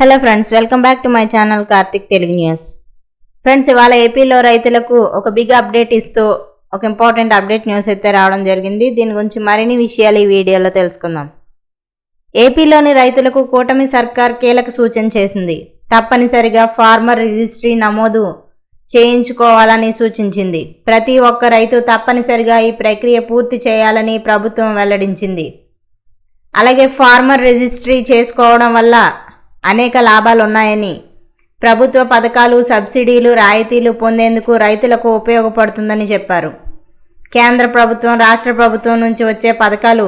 Hello friends, welcome back to my channel Karthik Telugu news. Friends, ఇవాళ ఏపీలో రైతులకు ఒక బిగ్ అప్డేట్ ఇస్తూ ఒక ఇంపార్టెంట్ అప్డేట్ న్యూస్ అయితే రావడం జరిగింది. దీని గురించి మరిన్ని విషయాలు ఈ వీడియోలో తెలుసుకుందాం. ఏపీలోని రైతులకు కూటమి సర్కార్ కీలక సూచన చేసింది. తప్పనిసరిగా ఫార్మర్ రిజిస్ట్రీ నమోదు చేయించుకోవాలని సూచించింది. ప్రతి ఒక్క రైతు తప్పనిసరిగా ఈ ప్రక్రియ పూర్తి చేయాలని ప్రభుత్వం వెల్లడించింది. అలాగే ఫార్మర్ రిజిస్ట్రీ చేసుకోవడం వల్ల అనేక లాభాలు ఉన్నాయని, ప్రభుత్వ పథకాలు, సబ్సిడీలు, రాయితీలు పొందేందుకు రైతులకు ఉపయోగపడుతుందని చెప్పారు. కేంద్ర ప్రభుత్వం, రాష్ట్ర ప్రభుత్వం నుంచి వచ్చే పథకాలు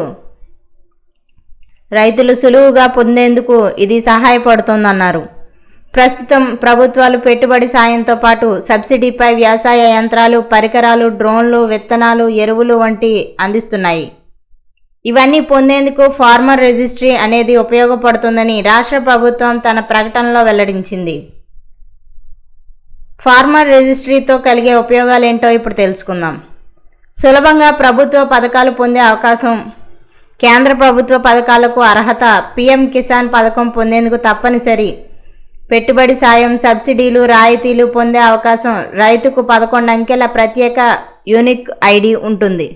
రైతులు సులువుగా పొందేందుకు ఇది సహాయపడుతుందన్నారు. ప్రస్తుతం ప్రభుత్వాలు పెట్టుబడి సాయంతో పాటు సబ్సిడీపై వ్యవసాయ యంత్రాలు, పరికరాలు, డ్రోన్లు, విత్తనాలు, ఎరువులు వంటి అందిస్తున్నాయి. ఇవన్నీ పొందేందుకు ఫార్మర్ రిజిస్ట్రీ అనేది ఉపయోగపడుతుందని రాష్ట్ర ప్రభుత్వం తన ప్రకటనలో వెల్లడించింది. ఫార్మర్ రిజిస్ట్రీతో కలిగే ఉపయోగాలు ఏంటో ఇప్పుడు తెలుసుకుందాం. సులభంగా ప్రభుత్వ పథకాలు పొందే అవకాశం, కేంద్ర ప్రభుత్వ పథకాలకు అర్హత, పీఎం కిసాన్ పథకం పొందేందుకు తప్పనిసరి పెట్టుబడి సాయం, సబ్సిడీలు, రాయితీలు పొందే అవకాశం, రైతుకు 11 అంకెల ప్రత్యేక యూనిక్ ఐడి ఉంటుంది.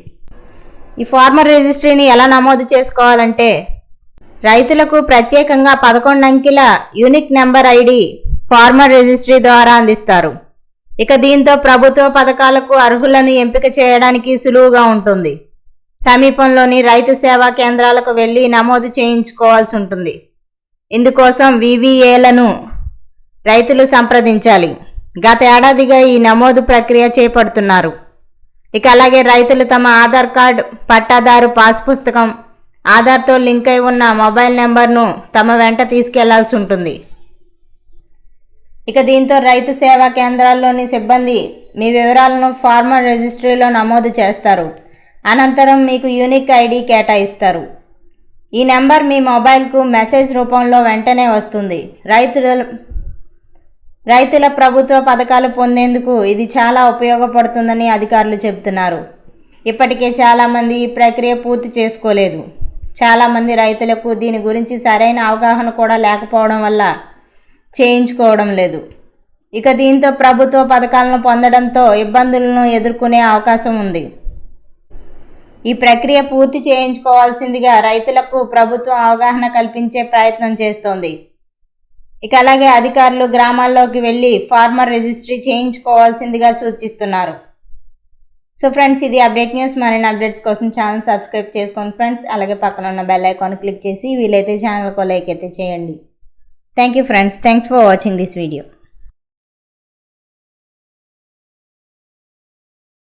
ఈ ఫార్మర్ రిజిస్ట్రీని ఎలా నమోదు చేసుకోవాలంటే, రైతులకు ప్రత్యేకంగా 11 అంకెల unique number ID farmer registry ద్వారా అందిస్తారు. ఇక దీంతో ప్రభుత్వ పథకాలకు అర్హులను ఎంపిక చేయడానికి సులువుగా ఉంటుంది. సమీపంలోని రైతు సేవా కేంద్రాలకు వెళ్లి నమోదు చేయించుకోవాల్సి ఉంటుంది. ఇందుకోసం వివిఏలను రైతులు సంప్రదించాలి. గత ఏడాదిగా ఈ నమోదు ప్రక్రియ చేపడుతున్నారు. ఇక అలాగే రైతులు తమ ఆధార్ కార్డు, పట్టాదారు పాస్ పుస్తకం, ఆధార్తో లింక్ అయి ఉన్న మొబైల్ నెంబర్ను తమ వెంట తీసుకెళ్లాల్సి ఉంటుంది. ఇక దీంతో రైతు సేవా కేంద్రాల్లోని సిబ్బంది మీ వివరాలను ఫార్మర్ రిజిస్ట్రీలో నమోదు చేస్తారు. అనంతరం మీకు యూనిక్ ఐడి కేటాయిస్తారు. ఈ నెంబర్ మీ మొబైల్కు మెసేజ్ రూపంలో వెంటనే వస్తుంది. రైతుల ప్రభుత్వ పథకాలు పొందేందుకు ఇది చాలా ఉపయోగపడుతుందని అధికారులు చెబుతున్నారు. ఇప్పటికే చాలామంది ఈ ప్రక్రియ పూర్తి చేసుకోలేదు. చాలామంది రైతులకు దీని గురించి సరైన అవగాహన కూడా లేకపోవడం వల్ల చేయించుకోవడం లేదు. ఇక దీంతో ప్రభుత్వ పథకాలను పొందడంతో ఇబ్బందులను ఎదుర్కొనే అవకాశం ఉంది. ఈ ప్రక్రియ పూర్తి చేయించుకోవాల్సిందిగా రైతులకు ప్రభుత్వం అవగాహన కల్పించే ప్రయత్నం చేస్తోంది. ఇక అలాగే అధికారులు గ్రామాల్లోకి వెళ్ళి ఫార్మర్ రిజిస్ట్రీ చేయించుకోవాల్సిందిగా సూచిస్తున్నారు. సో ఫ్రెండ్స్, ఇది అప్డేట్ న్యూస్. మరిన్ని అప్డేట్స్ కోసం ఛానల్ సబ్స్క్రైబ్ చేసుకోండి ఫ్రెండ్స్. అలాగే పక్కన ఉన్న బెల్ ఐకాన్ క్లిక్ చేసి వీలైతే ఛానల్కు లైక్ అయితే చేయండి. Thank you friends. Thanks for watching this video.